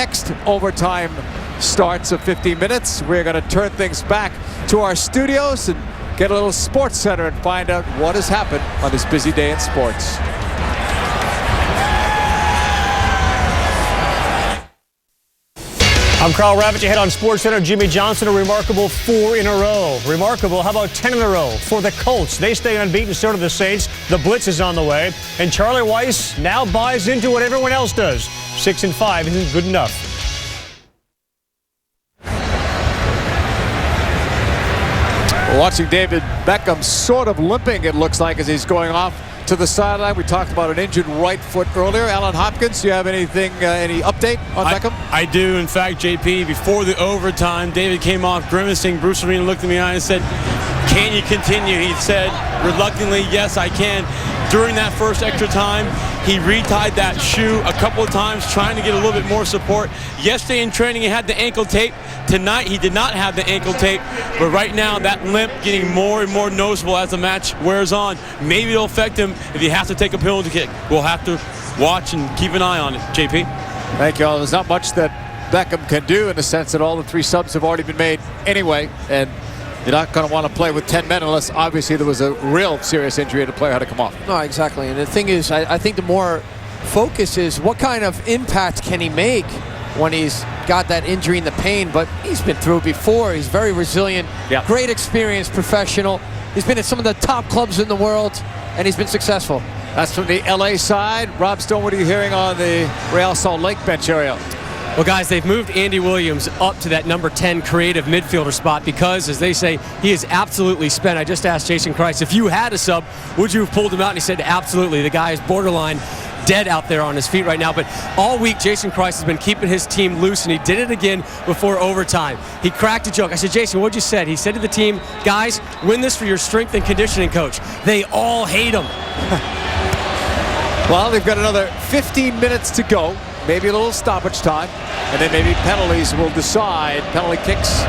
Next overtime starts of 15 minutes. We're going to turn things back to our studios and get a little Sports Center and find out what has happened on this busy day in sports. I'm Carl Ravitch, ahead on Sports Center. Jimmy Johnson, a remarkable 4 in a row. Remarkable, how about 10 in a row for the Colts? They stay unbeaten, so do the Saints. The Blitz is on the way. And Charlie Weiss now buys into what everyone else does. 6 and 5 isn't good enough. We're watching David Beckham sort of limping, it looks like, as he's going off to the sideline. We talked about an injured right foot earlier. Alan Hopkins, do you have anything, any update on Beckham? I do. In fact, JP, before the overtime, David came off grimacing. Bruce Arena looked in the eye and said, "Can you continue?" He said reluctantly, "Yes, I can." During that first extra time, he retied that shoe a couple of times, trying to get a little bit more support. Yesterday in training, he had the ankle tape. Tonight, he did not have the ankle tape. But right now, that limp getting more and more noticeable as the match wears on. Maybe it'll affect him if he has to take a penalty kick. We'll have to watch and keep an eye on it, JP. Thank you all. There's not much that Beckham can do in the sense that all the 3 subs have already been made anyway. And you're not going to want to play with 10 men unless obviously there was a real serious injury and the player had to come off. No, exactly. And the thing is, I think the more focus is what kind of impact can he make when he's got that injury and the pain. But he's been through it before. He's very resilient, great experience, professional. He's been at some of the top clubs in the world, and he's been successful. That's from the LA side. Rob Stone, what are you hearing on the Real Salt Lake bench area? Well, guys, they've moved Andy Williams up to that number 10 creative midfielder spot because, as they say, he is absolutely spent. I just asked Jason Christ, if you had a sub, would you have pulled him out? And he said, absolutely. The guy is borderline dead out there on his feet right now. But all week, Jason Christ has been keeping his team loose, and he did it again before overtime. He cracked a joke. I said, Jason, what'd you say? He said to the team, guys, win this for your strength and conditioning coach. They all hate him. Well, they've got another 15 minutes to go. Maybe a little stoppage time, and then maybe penalties will decide, penalty kicks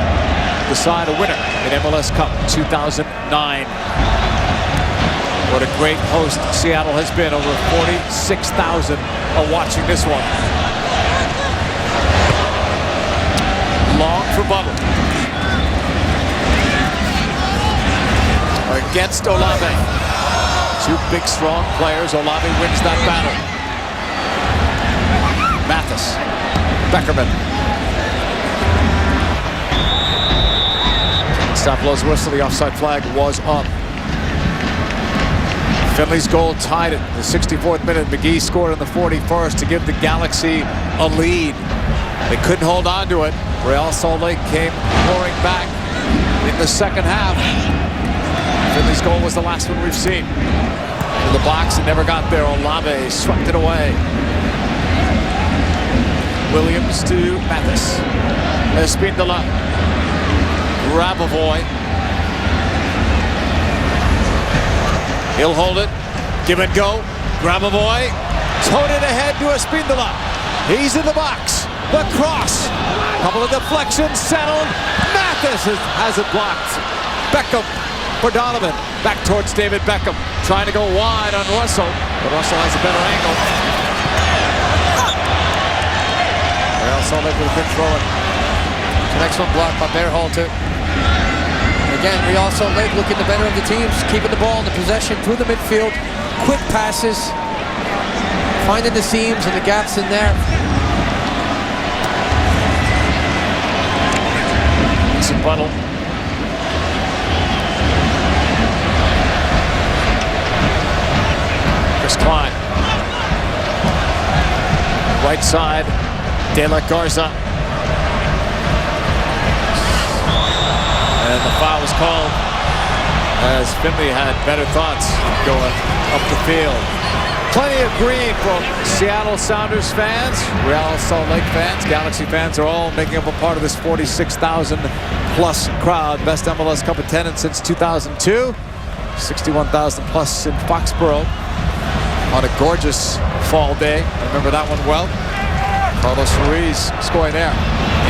decide a winner in MLS Cup 2009. What a great host Seattle has been. Over 46,000 are watching this one. Long for Butler. Against Olave. 2 big, strong players. Olave wins that battle. Mathis, Beckerman. Stop blows whistle. The offside flag was up. Finley's goal tied it. The 64th minute. McGee scored in the 41st to give the Galaxy a lead. They couldn't hold on to it. Real Salt Lake came pouring back in the second half. Finley's goal was the last one we've seen. In the box, it never got there. Olave swept it away. Williams to Mathis. Espindola. Grabavoy. He'll hold it. Give and go. Grabavoy. Towed it ahead to Espindola. He's in the box. The cross. Couple of deflections settled. Mathis has it blocked. Beckham for Donovan. Back towards David Beckham. Trying to go wide on Russell. But Russell has a better angle. Salt Lake with a quick throw in. It's an excellent block by Berhalter. Again, Real Salt Lake looking the better of the teams, keeping the ball in the possession through the midfield. Quick passes, finding the seams and the gaps in there. It's a Buttle. Chris Klein. Right side. De La Garza. And the foul was called as Finley had better thoughts going up the field. Plenty of green from Seattle Sounders fans, Real Salt Lake fans, Galaxy fans are all making up a part of this 46,000 plus crowd. Best MLS Cup attendance since 2002. 61,000 plus in Foxborough on a gorgeous fall day. I remember that one well. Carlos Ruiz scoring there.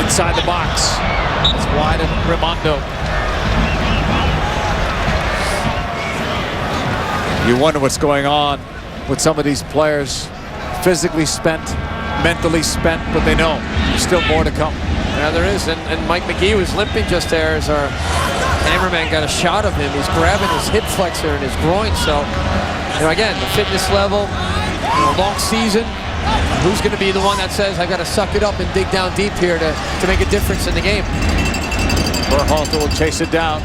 Inside the box. It's wide and Raimondo. You wonder what's going on with some of these players. Physically spent, mentally spent, but they know there's still more to come. Yeah, there is. And Mike McGee was limping just there as our cameraman got a shot of him. He's grabbing his hip flexor and his groin. So, again, the fitness level, long season. Who's going to be the one that says, I got to suck it up and dig down deep here to make a difference in the game? Berhalter will chase it down.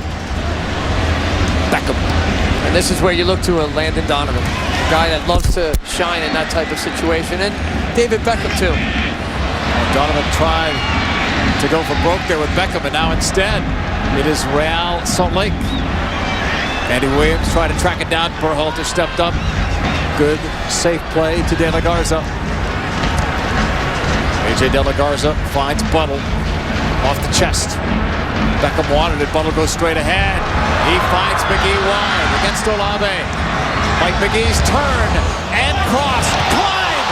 Beckham. And this is where you look to a Landon Donovan, a guy that loves to shine in that type of situation. And David Beckham, too. Donovan tried to go for broke there with Beckham, and now instead it is Real Salt Lake. Andy Williams tried to track it down. Berhalter stepped up. Good, safe play to De La Garza. A.J. De La Garza finds Buttle off the chest. Beckham wanted it. Buttle goes straight ahead. He finds McGee wide against Olave. Mike McGee's turn and cross. Climb!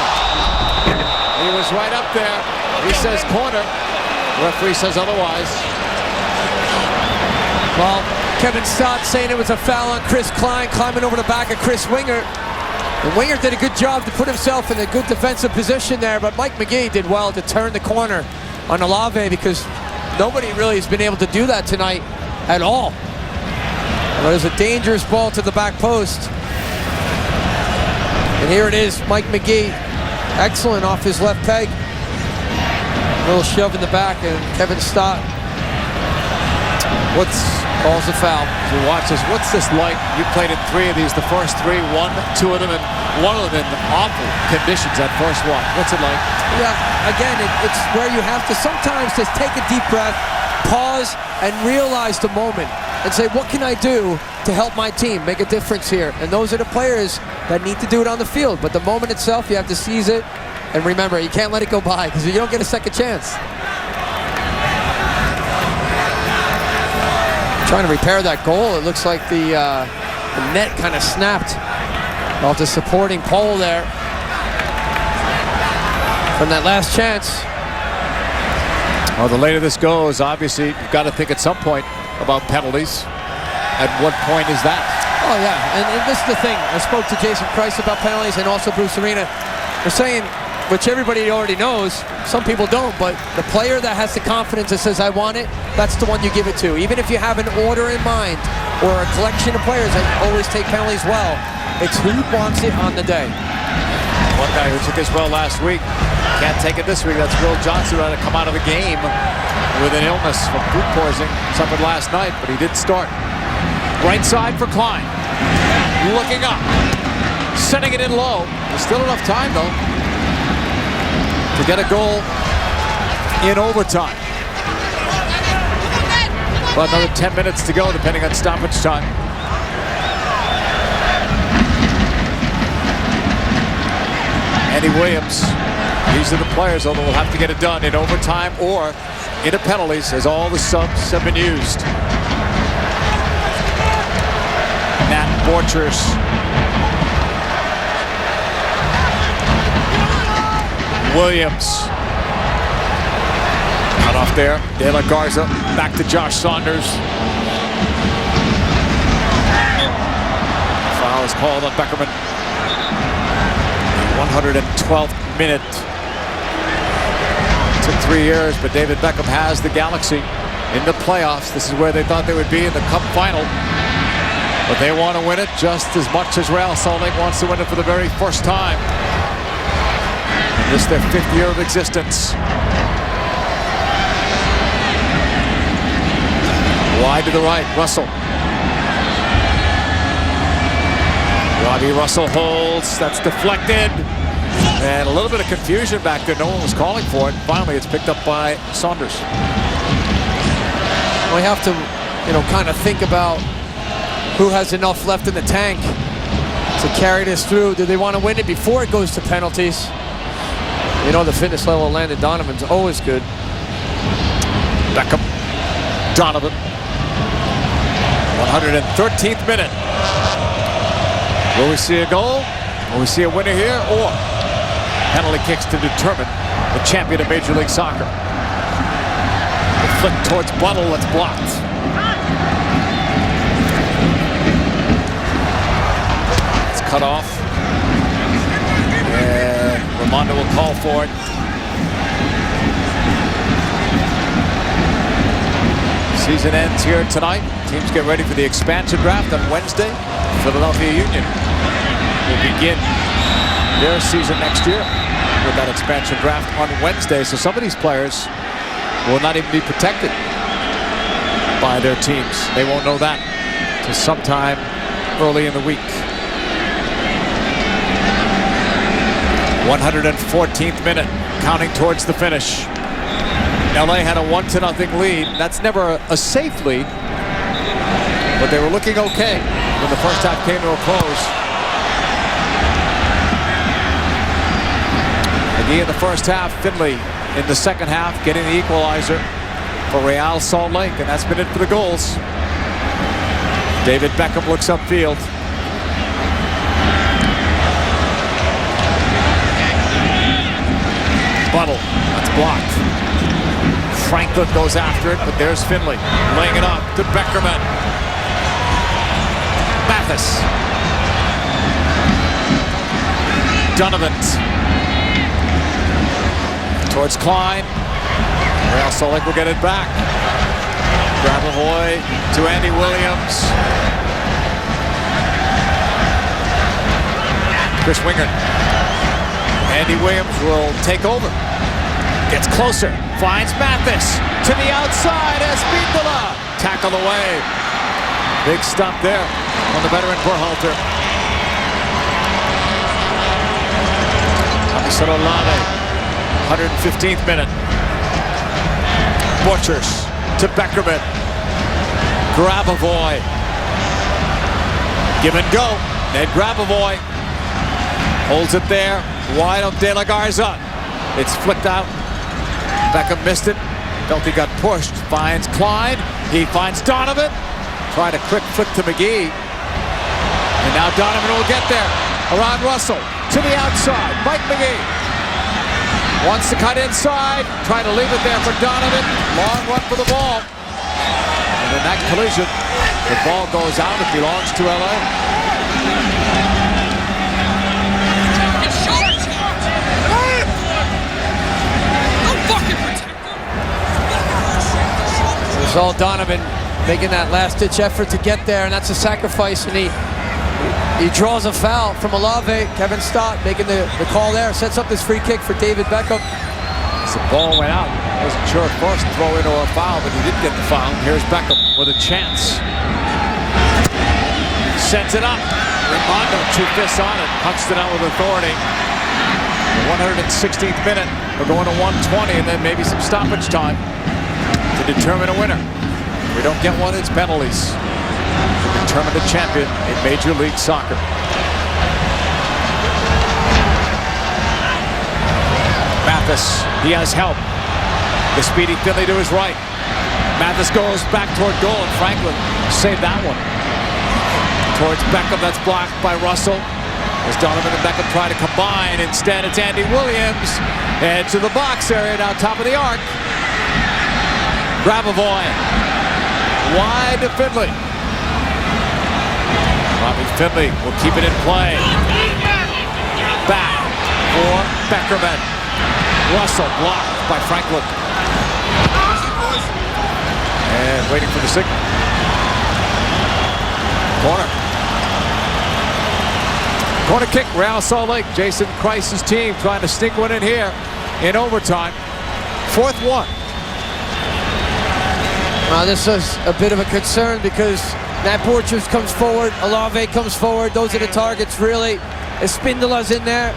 He was right up there. He says corner. Referee says otherwise. Well, Kevin Stott saying it was a foul on Chris Klein, climbing over the back of Chris Winger. And Winger did a good job to put himself in a good defensive position there, but Mike McGee did well to turn the corner on Olave because nobody really has been able to do that tonight at all. But it was a dangerous ball to the back post. And here it is, Mike McGee, excellent off his left peg. A little shove in the back, and Kevin Stott calls the foul. So watch this. What's this like? You played in 3 of these. The first 3, 1, 2 of them, and 1 of them in awful conditions. That first one. What's it like? Yeah, again, it's where you have to sometimes just take a deep breath, pause, and realize the moment, and say, what can I do to help my team make a difference here? And those are the players that need to do it on the field. But the moment itself, you have to seize it. And remember, you can't let it go by because you don't get a second chance. Trying to repair that goal. It looks like the net kind of snapped off the supporting pole there from that last chance. Well, the later this goes, obviously, you've got to think at some point about penalties. At what point is that? Oh, yeah. And this is the thing. I spoke to Jason Price about penalties and also Bruce Arena. They're saying, which everybody already knows, some people don't, but the player that has the confidence that says, I want it, that's the one you give it to. Even if you have an order in mind or a collection of players that always take penalties well, it's who wants it on the day. One guy who took his well last week can't take it this week. That's Will Johnson, who had to come out of the game with an illness from food poisoning, suffered last night, but he did start. Right side for Klein. Looking up. Sending it in low. There's still enough time, though, to get a goal in overtime. About another 10 minutes to go, depending on stoppage time. Andy Williams, these are the players, although we'll have to get it done in overtime or into penalties, as all the subs have been used. Matt Borchers. Williams. Cut off there. De La Garza back to Josh Saunders. Foul is called on Beckerman. 112th minute. Took 3 years, but David Beckham has the Galaxy in the playoffs. This is where they thought they would be in the Cup final. But they want to win it just as much as Real Salt Lake wants to win it for the very first time. This is their 5th year of existence. Wide to the right, Russell. Robbie Russell holds, that's deflected. And a little bit of confusion back there. No one was calling for it. Finally, it's picked up by Saunders. We have to, kind of think about who has enough left in the tank to carry this through. Do they want to win it before it goes to penalties? The fitness level of Landon Donovan's always good. Beckham, Donovan. 113th minute. Will we see a goal? Will we see a winner here? Or penalty kicks to determine the champion of Major League Soccer? The flick towards Buttle, that's blocked. It's cut off. And Ramondo will call for it. Season ends here tonight. Teams get ready for the expansion draft on Wednesday. Philadelphia Union will begin their season next year with that expansion draft on Wednesday. So some of these players will not even be protected by their teams. They won't know that till sometime early in the week. 114th minute, counting towards the finish. LA had a 1-0 lead. That's never a safe lead, but they were looking okay when the first half came to a close. McGee in the first half, Finley in the second half, getting the equalizer for Real Salt Lake, and that's been it for the goals. David Beckham looks upfield. Buttle, that's blocked. Franklin goes after it, but there's Finley laying it up to Beckerman. Mathis. Donovan. Towards Klein. Real Salt Lake will get it back. Grabavoy to Andy Williams. Chris Wingert. Andy Williams will take over. Gets closer. Finds Mathis. To the outside. Espindola. Tackle away. Big stump there on the veteran Berhalter. Amisar Olave. 115th minute. Butchers to Beckerman. Grabavoy. Give and go. Ned Grabavoy holds it there. Wide of De La Garza. It's flicked out. Beckham missed it. Felt he got pushed. Finds Klein. He finds Donovan. Tried a quick flick to McGee. And now Donovan will get there. Around Russell. To the outside. Mike McGee. Wants to cut inside. Try to leave it there for Donovan. Long run for the ball. And in that collision, the ball goes out. It belongs to LA. It was all Donovan making that last-ditch effort to get there, and that's a sacrifice. And he draws a foul from Olave. Kevin Stott making the call there. Sets up this free kick for David Beckham. As the ball went out, wasn't sure at first throw in or a foul, but he did get the foul. Here's Beckham with a chance. Sends it up. Ramondo, 2 fists on it. Punched it out with authority. The 116th minute. We're going to 120, and then maybe some stoppage time to determine a winner. If we don't get one, it's penalties. Determine a champion in Major League Soccer. Mathis, he has help. The speedy Finley to his right. Mathis goes back toward goal, and Franklin saved that one. Towards Beckham, that's blocked by Russell. As Donovan and Beckham try to combine. Instead, it's Andy Williams. Head to the box area, now top of the arc. Grabavoy. Wide to Finley. Robbie Finley will keep it in play. Back for Beckerman. Russell blocked by Franklin. And waiting for the signal. Corner. Corner kick, Real Salt Lake. Jason Kreis's team trying to sneak one in here in overtime. 4th one. This is a bit of a concern because Matt Borchers comes forward, Olave comes forward. Those are the targets, really. Espindola's in there.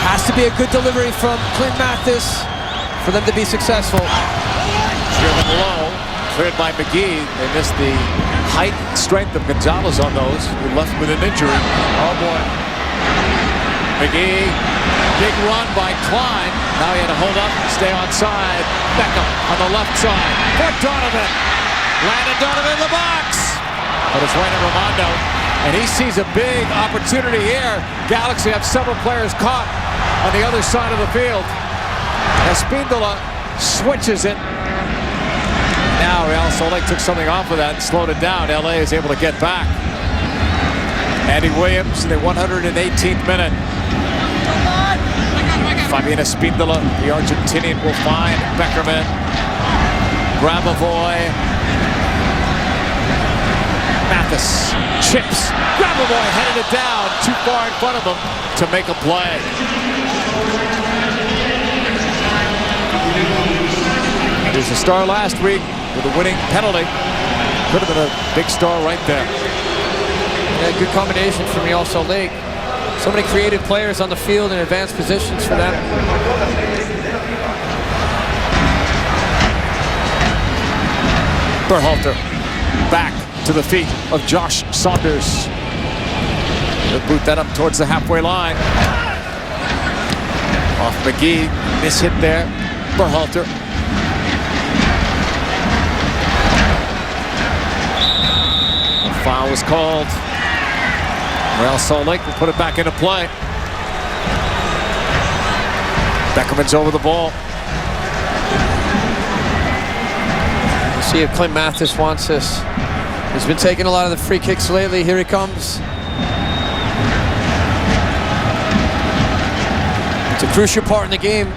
Has to be a good delivery from Clint Mathis for them to be successful. Driven low, cleared by McGee. They missed the height and strength of Gonzalez on those, who left with an injury. Oh boy. McGee, big run by Klein. Now he had to hold up and stay onside. Beckham on the left side for Donovan. Landon Donovan in the box. But it's Rainer Ramondo, and he sees a big opportunity here. Galaxy have several players caught on the other side of the field. Espindola switches it. Now Real Salt Lake took something off of that and slowed it down. LA is able to get back. Andy Williams in the 118th minute. Fabiana Spindola, the Argentinian, will find Beckerman. Grabavoy. Mathis chips. Grabavoy headed it down too far in front of him to make a play. There's a star last week with a winning penalty. Could have been a big star right there. Yeah, good combination from Real Salt Lake. So many creative players on the field in advanced positions for them. Berhalter back to the feet of Josh Saunders. He'll boot that up towards the halfway line. Off McGee, mishit there. Berhalter. A foul was called. Real Salt Lake will put it back into play. Beckerman's over the ball. We'll see if Clint Mathis wants this. He's been taking a lot of the free kicks lately. Here he comes. It's a crucial part in the game.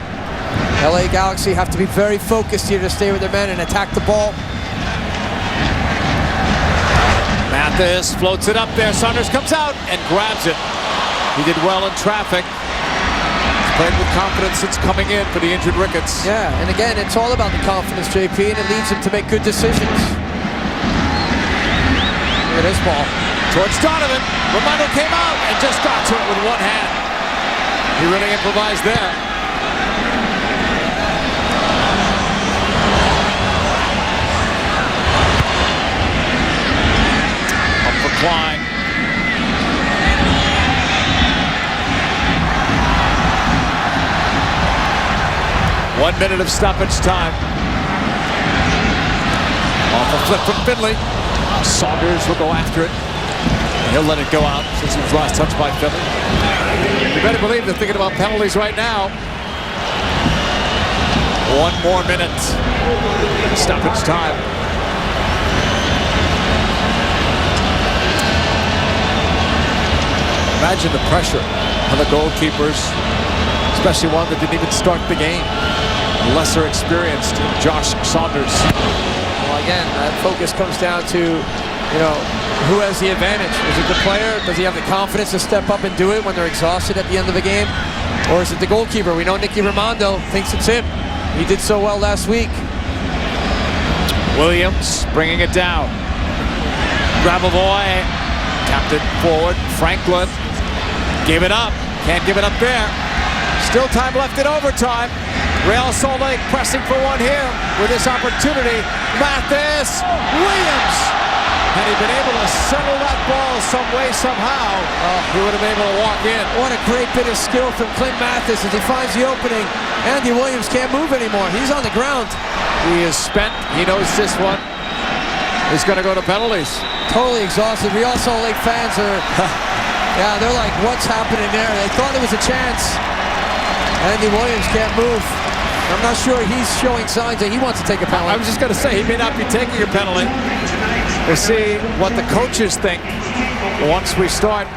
LA Galaxy have to be very focused here to stay with their men and attack the ball. Mathis floats it up there. Saunders comes out and grabs it. He did well in traffic. He's played with confidence since coming in for the injured Ricketts. Yeah, and again, it's all about the confidence, JP, and it leads him to make good decisions. Look at this ball. Towards Donovan. Romano came out and just got to it with one hand. He really improvised there. Up for Klein. One minute of stoppage time. Off a flip from Finley. Saunders will go after it. He'll let it go out since he was last touched by Finley. You better believe they're thinking about penalties right now. One more minute. Stoppage time. Imagine the pressure on the goalkeepers, especially one that didn't even start the game. Lesser experienced Josh Saunders. Well, again, that focus comes down to, who has the advantage? Is it the player? Does he have the confidence to step up and do it when they're exhausted at the end of the game? Or is it the goalkeeper? We know Nicky Raimondo thinks it's him. He did so well last week. Williams bringing it down. Grabavoy tapped it forward. Franklin gave it up. Can't give it up there. Still time left in overtime. Real Salt Lake pressing for one here with this opportunity. Mathis, Williams. Had he been able to settle that ball some way, somehow, he would have been able to walk in. What a great bit of skill from Clint Mathis as he finds the opening. Andy Williams can't move anymore. He's on the ground. He is spent. He knows this one is going to go to penalties. Totally exhausted. Real Salt Lake fans are, they're like, what's happening there? They thought there was a chance. Andy Williams can't move. I'm not sure he's showing signs that he wants to take a penalty. I was just going to say, he may not be taking a penalty. We'll see what the coaches think once we start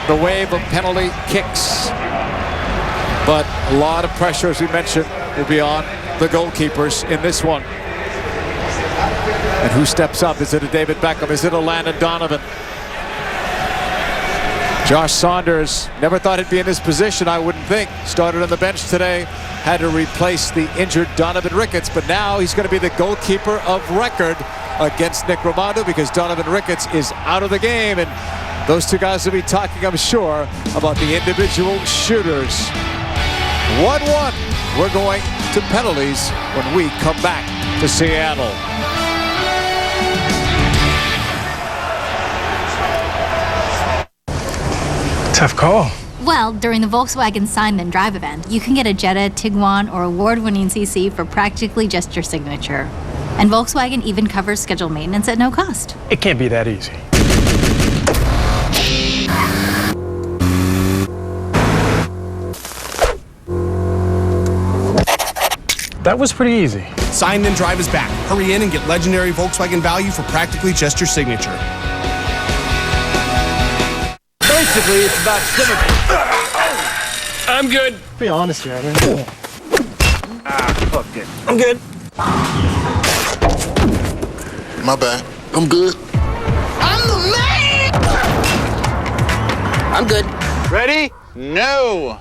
the wave of penalty kicks. But a lot of pressure, as we mentioned, will be on the goalkeepers in this one. And who steps up? Is it a David Beckham? Is it a Landon Donovan? Josh Saunders, never thought he'd be in this position, I wouldn't think. Started on the bench today, had to replace the injured Donovan Ricketts, but now he's going to be the goalkeeper of record against Nick Raimondo because Donovan Ricketts is out of the game, and those two guys will be talking, I'm sure, about the individual shooters. 1-1. We're going to penalties when we come back to Seattle. Tough call. Well, during the Volkswagen Sign Then Drive event, you can get a Jetta, Tiguan, or award-winning CC for practically just your signature. And Volkswagen even covers scheduled maintenance at no cost. It can't be that easy. That was pretty easy. Sign Then Drive is back. Hurry in and get legendary Volkswagen value for practically just your signature. Basically, it's about symmetry. I'm good. Be honest here, man. Fuck it. I'm good. My bad. I'm good. I'm the man! I'm good. Ready? No.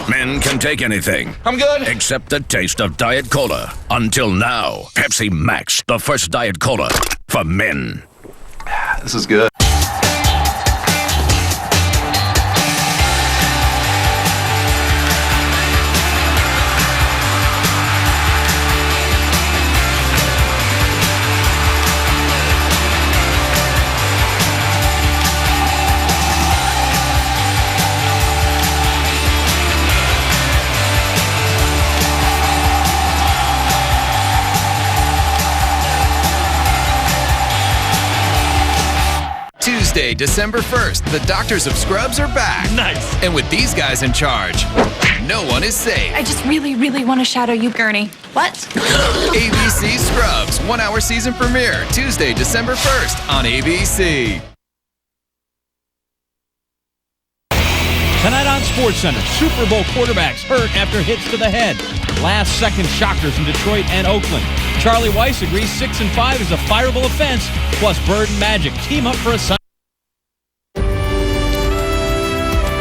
Men can take anything. I'm good. Except the taste of Diet Cola. Until now, Pepsi Max, the first Diet Cola for men. This is good. Tuesday, December 1st, the Doctors of Scrubs are back. Nice. And with these guys in charge, no one is safe. I just really want to shadow you, Gurney. What? ABC Scrubs, 1-hour season premiere, Tuesday, December 1st on ABC. Tonight on SportsCenter, Super Bowl quarterbacks hurt after hits to the head. Last-second shockers in Detroit and Oakland. Charlie Weiss agrees 6 and 5 is a fireable offense, plus Bird and Magic team up for a Sunday.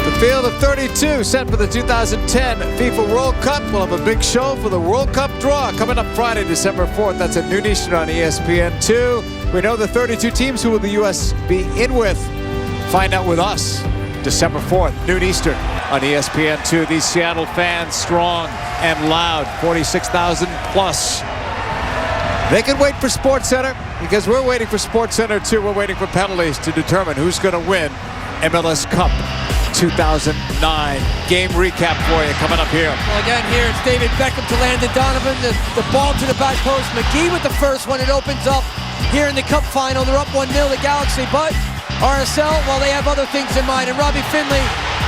The field of 32 set for the 2010 FIFA World Cup. We'll have a big show for the World Cup draw coming up Friday, December 4th. That's at noon Eastern on ESPN2. We know the 32 teams who will the U.S. be in with. Find out with us. December 4th, noon Eastern on ESPN2. These Seattle fans strong and loud, 46,000 plus. They can wait for SportsCenter because we're waiting for SportsCenter too. We're waiting for penalties to determine who's going to win MLS Cup 2009. Game recap for you coming up here. Well, again, here it's David Beckham to Landon Donovan. The ball to the back post. McGee with the first one. It opens up here in the Cup final. They're up 1-0 to Galaxy, but RSL, well, they have other things in mind. And Robbie Finley,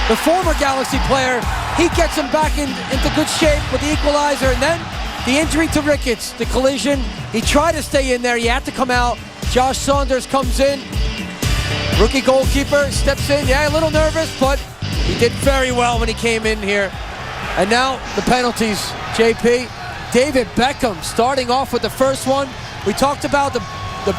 the former Galaxy player, he gets him back into good shape with the equalizer. And then the injury to Ricketts, the collision. He tried to stay in there. He had to come out. Josh Saunders comes in. Rookie goalkeeper steps in. Yeah, a little nervous, but he did very well when he came in here. And now the penalties, JP. David Beckham starting off with the first one. We talked about the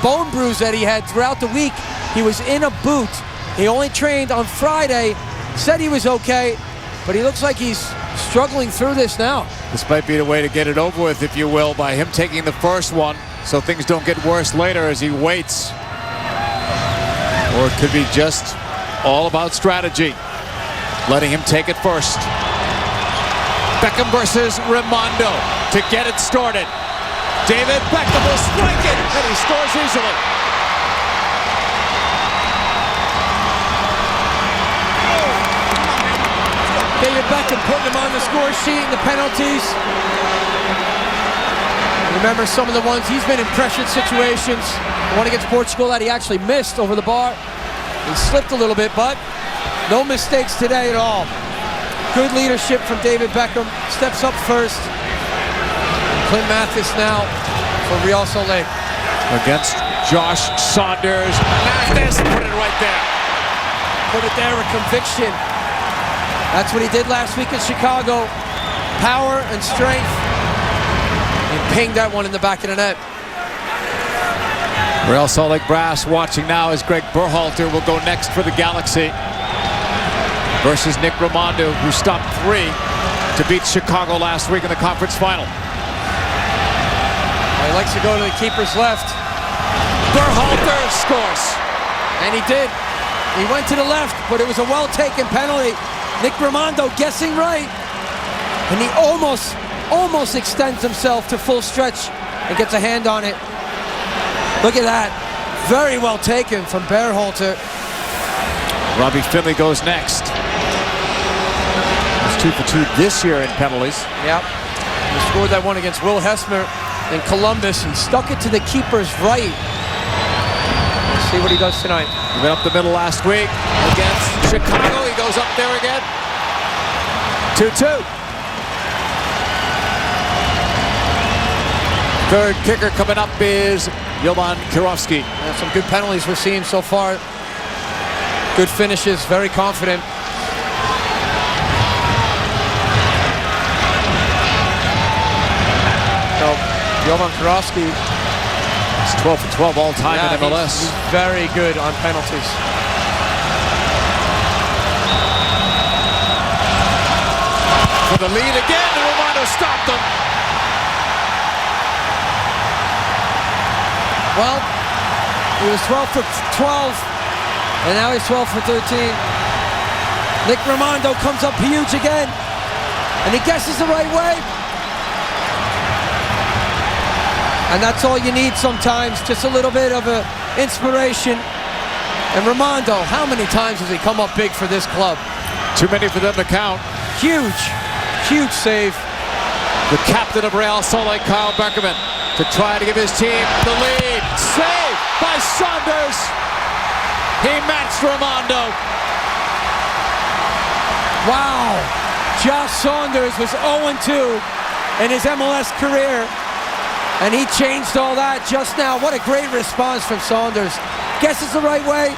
bone bruise that he had throughout the week. He was in a boot. He only trained on Friday. Said he was okay, but he looks like he's struggling through this now. This might be the way to get it over with, if you will, by him taking the first one so things don't get worse later as he waits. Or it could be just all about strategy, letting him take it first. Beckham versus Raimondo to get it started. David Beckham will strike it, and he scores easily. David Beckham putting him on the score sheet in the penalties. Remember some of the ones he's been in pressured situations. The one against Portugal that he actually missed over the bar. He slipped a little bit, but no mistakes today at all. Good leadership from David Beckham. Steps up first. Clint Mathis now for Real Salt Lake. Against Josh Saunders. Mathis put it right there. Put it there with conviction. That's what he did last week in Chicago. Power and strength. He pinged that one in the back of the net. Real Salt Lake brass watching now as Greg Berhalter will go next for the Galaxy versus Nick Raimondo, who stopped 3 to beat Chicago last week in the conference final. He likes to go to the keeper's left. Berhalter scores. And he did. He went to the left, but it was a well-taken penalty. Nick Raimondo guessing right. And he almost extends himself to full stretch and gets a hand on it. Look at that. Very well taken from Berhalter. Robbie Finley goes next. He's 2 for 2 this year in penalties. Yep. He scored that one against Will Hesmer in Columbus and stuck it to the keeper's right. Let's see what he does tonight. He went up the middle last week against Chicago. He goes up there again. 2-2. Third kicker coming up is Jovan Kirovski. Some good penalties we're seeing so far. Good finishes, very confident. Jovan Karofsky. He's 12 for 12 all time in MLS. He's very good on penalties. For the lead again, and Romano stopped him. Well, he was 12 for 12, and now he's 12 for 13. Nick Rimando comes up huge again, and he guesses the right way. And that's all you need sometimes, just a little bit of inspiration. And Rimando, how many times has he come up big for this club? Too many for them to count. Huge, huge save. The captain of Real Salt Lake, Kyle Beckerman, to try to give his team the lead. Save by Saunders. He matched Rimando. Wow. Josh Saunders was 0-2 in his MLS career, and he changed all that just now. What a great response from Saunders. Guesses the right way.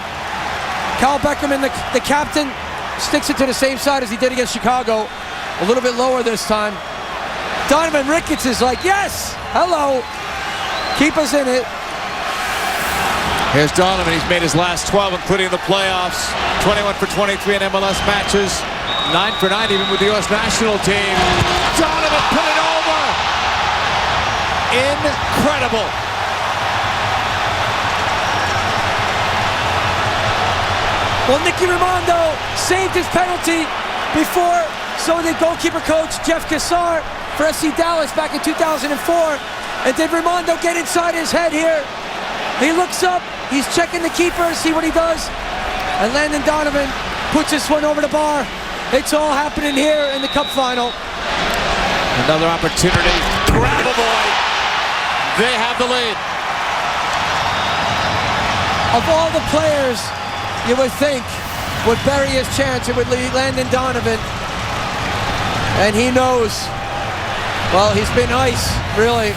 Kyle Beckerman, the captain, sticks it to the same side as he did against Chicago. A little bit lower this time. Donovan Ricketts is like, yes, hello. Keep us in it. Here's Donovan. He's made his last 12, including the playoffs. 21 for 23 in MLS matches. 9 for 9 even with the U.S. national team. Donovan put it over. Incredible. Well, Nicky Rimando saved his penalty before, so did goalkeeper coach Jeff Cassar for FC Dallas back in 2004. And did Rimando get inside his head here? He looks up, he's checking the keeper, see what he does. And Landon Donovan puts this one over the bar. It's all happening here in the Cup final. Another opportunity. Grab a boy. They have the lead. Of all the players you would think would bury his chance, it would lead Landon Donovan. And he knows, well, he's been nice, really,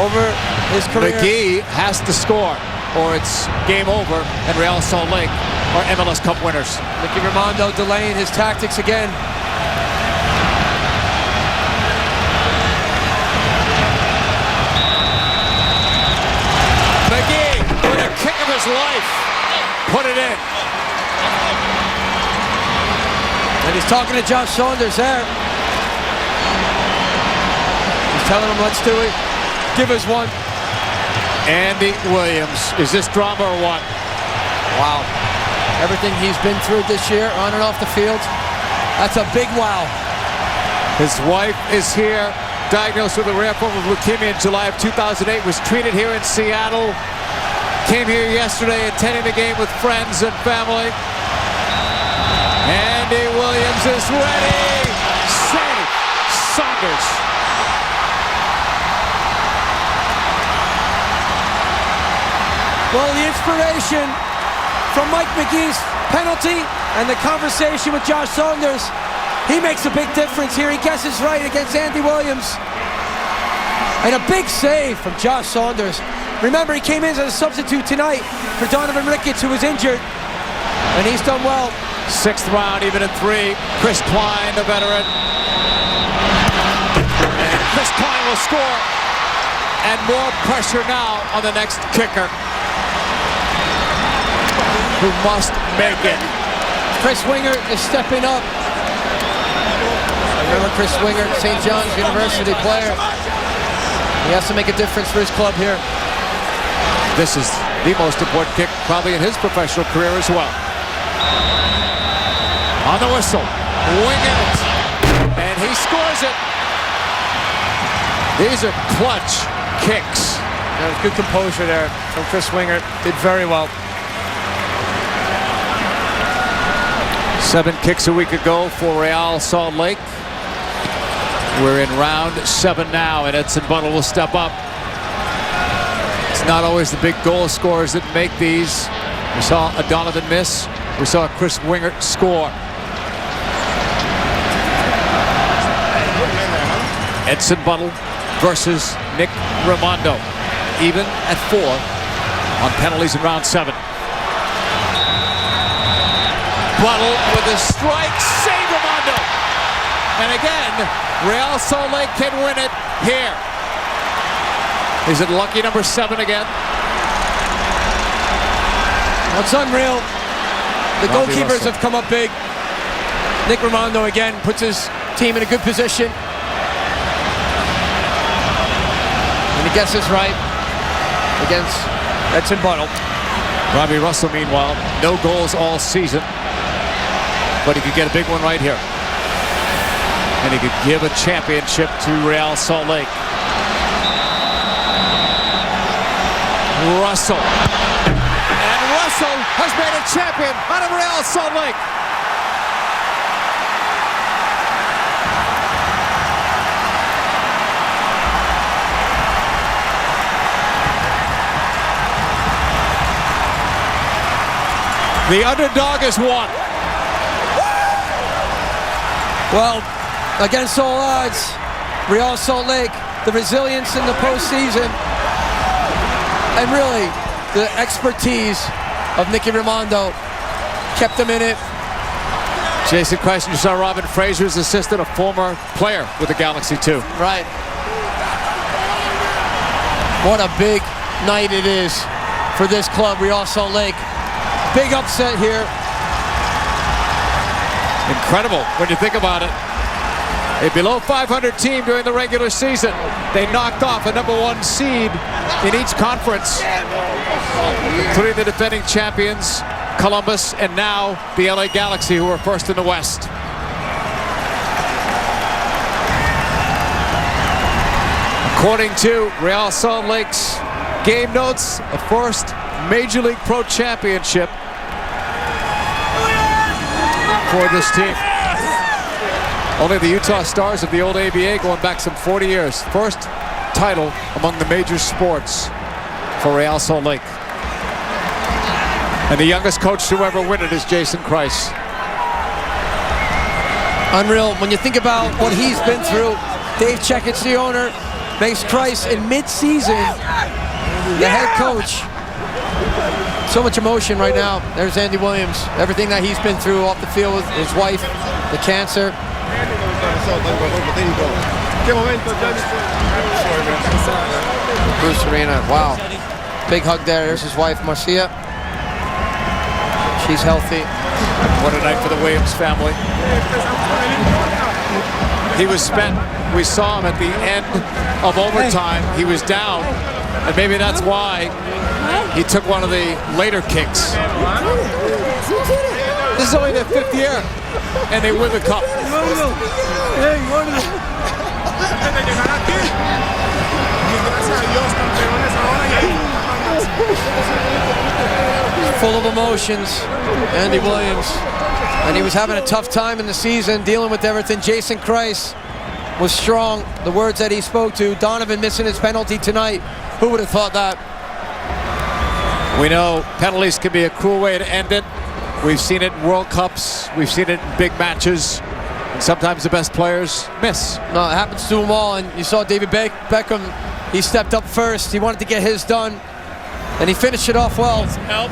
over his career. McGee has to score, or it's game over, and Real Salt Lake are MLS Cup winners. Nicky Rimando delaying his tactics again. McGee, with a kick of his life, put it in. And he's talking to Josh Saunders there. He's telling him, let's do it. Give us one. Andy Williams. Is this drama or what? Wow. Everything he's been through this year, on and off the field, that's a big wow. His wife is here, diagnosed with a rare form of leukemia in July of 2008, was treated here in Seattle. Came here yesterday, attending the game with friends and family. Andy Williams is ready. Save. Saunders. Well, the inspiration from Mike McGee's penalty and the conversation with Josh Saunders, he makes a big difference here. He guesses right against Andy Williams. And a big save from Josh Saunders. Remember, he came in as a substitute tonight for Donovan Ricketts, who was injured. And he's done well. 6th round, even at 3. Chris Klein, the veteran. And Chris Klein will score. And more pressure now on the next kicker, who must make it. Chris Winger is stepping up. Remember Chris Winger, St. John's University player. He has to make a difference for his club here. This is the most important kick probably in his professional career as well. On the whistle, wing it, and he scores it. These are clutch kicks. There was good composure there from Chris Winger. Did very well. 7 kicks a week ago for Real Salt Lake. We're in round 7 now, and Edson Buttle will step up. It's not always the big goal scorers that make these. We saw a Donovan miss. We saw a Chris Winger score. Edson Buttle versus Nick Rimando. Even at 4 on penalties in round 7. Buttle with a strike, save Rimando. And again, Real Salt Lake can win it here. Is it lucky number 7 again? That's unreal. The goalkeepers have come up big. Nick Rimando again puts his team in a good position. And he gets this right against Edson Buttle. Robbie Russell, meanwhile, no goals all season. But he could get a big one right here. And he could give a championship to Real Salt Lake. Russell. And Russell has made a champion out of Real Salt Lake. The underdog has won. Well, against all odds, Real Salt Lake, the resilience in the postseason, and really the expertise of Nicky Rimando kept them in it. Jason Christ, you saw Robin Fraser's assistant, a former player with the Galaxy too. Right. What a big night it is for this club, Real Salt Lake. Big upset here. Incredible when you think about it. A below 500 team during the regular season. They knocked off a #1 seed in each conference, including the defending champions, Columbus, and now the LA Galaxy, who are first in the West. According to Real Salt Lake's game notes, a first Major League Pro Championship for this team. Only the Utah Stars of the old ABA going back some 40 years. First title among the major sports for Real Salt Lake. And the youngest coach to ever win it is Jason Christ. Unreal. When you think about what he's been through, Dave Checkitz, the owner, makes Christ in mid-season the head coach. So much emotion right now. There's Andy Williams. Everything that he's been through off the field with his wife, the cancer. Bruce Arena, wow. Big hug there. There's his wife, Marcia. She's healthy. What a night for the Williams family. He was spent. We saw him at the end of overtime. He was down, and maybe that's why he took one of the later kicks. This is only their 5th year, and they win the cup. Full of emotions, Andy Williams. And he was having a tough time in the season, dealing with everything. Jason Christ was strong. The words that he spoke to, Donovan missing his penalty tonight. Who would have thought that? We know penalties can be a cruel way to end it. We've seen it in World Cups. We've seen it in big matches. And sometimes the best players miss. No, it happens to them all. And you saw David Beckham. He stepped up first. He wanted to get his done. And he finished it off well. Some help.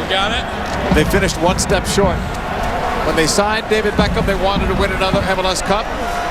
We got it. They finished one step short. When they signed David Beckham, they wanted to win another MLS Cup.